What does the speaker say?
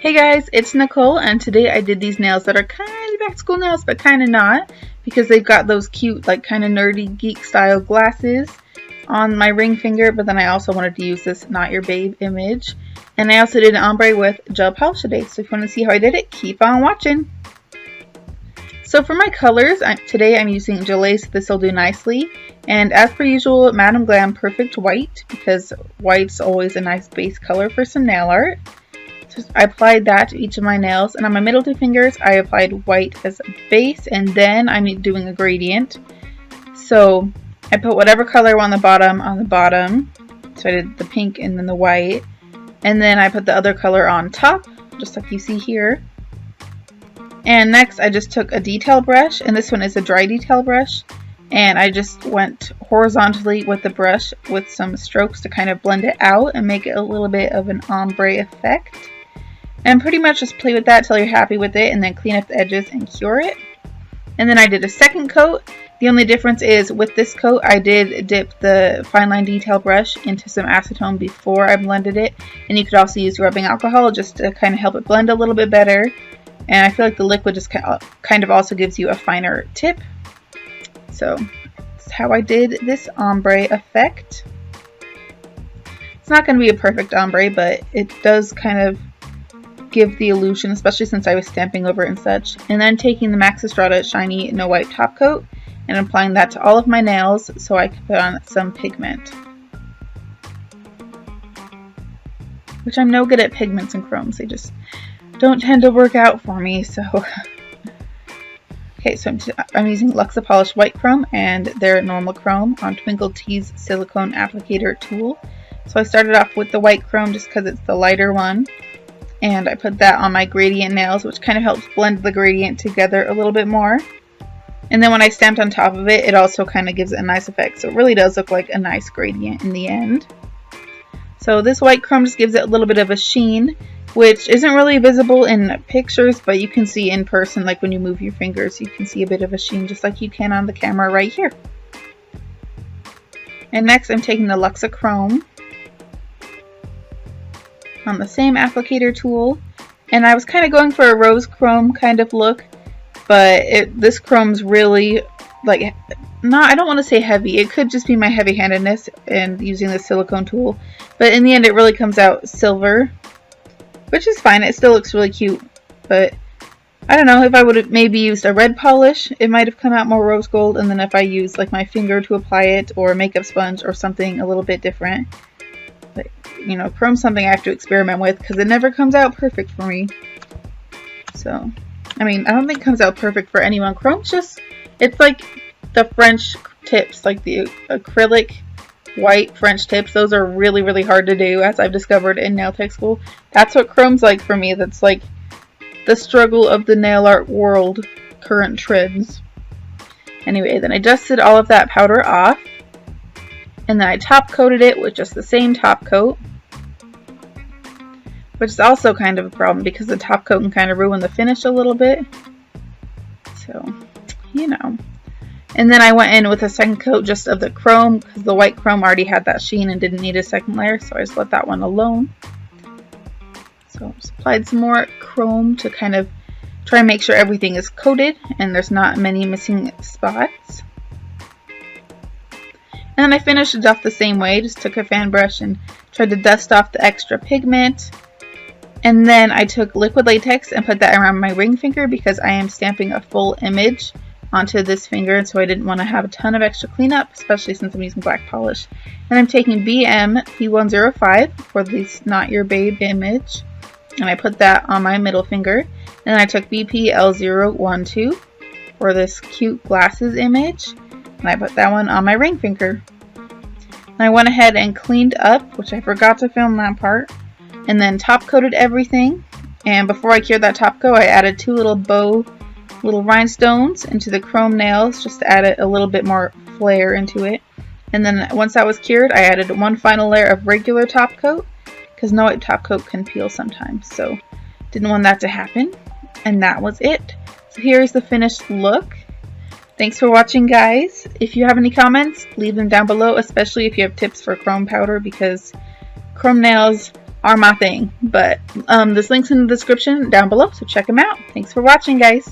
Hey guys, it's Nicole, and today I did these nails that are kind of back to school nails, but kind of not, because they've got those cute, like kind of nerdy geek style glasses on my ring finger, but then I also wanted to use this Not Your Babe image. And I also did an ombre with gel polish today, so if you want to see how I did it, keep on watching. So for my colors, today I'm using gelaze, this'll do nicely, and as per usual, Madam Glam Perfect White, because white's always a nice base color for some nail art. I applied that to each of my nails, and on my middle two fingers I applied white as a base, and then I'm doing a gradient. So I put whatever color on the bottom, so I did the pink and then the white, and then I put the other color on top, just like you see here. And next I just took a detail brush, and this one is a dry detail brush, and I just went horizontally with the brush with some strokes to kind of blend it out and make it a little bit of an ombre effect. And pretty much just play with that till you're happy with it, and then clean up the edges and cure it. And then I did a second coat. The only difference is with this coat I did dip the fine line detail brush into some acetone before I blended it, and you could also use rubbing alcohol just to kind of help it blend a little bit better. And I feel like the liquid just kind of also gives you a finer tip. So that's how I did this ombre effect. It's not going to be a perfect ombre, but it does kind of give the illusion, especially since I was stamping over it and such. And then taking the Max Estrada Shiny No Wipe Top Coat and applying that to all of my nails so I could put on some pigment. Which I'm no good at pigments and chromes, they just don't tend to work out for me, so... Okay, so I'm using Luxa Polish White Chrome and their normal chrome on Twinkled T's silicone applicator tool. So I started off with the white chrome just because it's the lighter one. And I put that on my gradient nails, which kind of helps blend the gradient together a little bit more. And then when I stamped on top of it, it also kind of gives it a nice effect. So it really does look like a nice gradient in the end. So this white chrome just gives it a little bit of a sheen, which isn't really visible in pictures, but you can see in person, like when you move your fingers, you can see a bit of a sheen just like you can on the camera right here. And next I'm taking the Luxa Chrome on the same applicator tool, and I was kind of going for a rose chrome kind of look, but this chrome's really like, I don't want to say heavy, it could just be my heavy-handedness and using the silicone tool, but in the end it really comes out silver, which is fine. It still looks really cute, but I don't know, if I would have maybe used a red polish, it might have come out more rose gold, and then if I used like my finger to apply it or a makeup sponge or something a little bit different. But, you know, chrome's something I have to experiment with because it never comes out perfect for me. So, I mean, I don't think it comes out perfect for anyone. Chrome's just, it's like the French tips, like the acrylic white French tips. Those are really, really hard to do, as I've discovered in nail tech school. That's what chrome's like for me. That's like the struggle of the nail art world, current trends. Anyway, then I dusted all of that powder off. And then I top coated it with just the same top coat, which is also kind of a problem because the top coat can kind of ruin the finish a little bit. So, you know. And then I went in with a second coat just of the chrome because the white chrome already had that sheen and didn't need a second layer, so I just let that one alone. So I just applied some more chrome to kind of try and make sure everything is coated and there's not many missing spots. And then I finished it off the same way, just took a fan brush and tried to dust off the extra pigment. And then I took liquid latex and put that around my ring finger because I am stamping a full image onto this finger, and so I didn't want to have a ton of extra cleanup, especially since I'm using black polish. And I'm taking BM P105 for this Not Your Babe image, and I put that on my middle finger. And then I took BP L012 for this cute glasses image, and I put that one on my ring finger. And I went ahead and cleaned up, which I forgot to film that part, and then top coated everything. And before I cured that top coat, I added two little rhinestones into the chrome nails just to add a little bit more flair into it. And then once that was cured, I added one final layer of regular top coat because no white top coat can peel sometimes, so didn't want that to happen. And that was it. So here's the finished look. Thanks for watching, guys. If you have any comments, leave them down below, especially if you have tips for chrome powder, because chrome nails are my thing. But this link's in the description down below, so check them out. Thanks for watching, guys.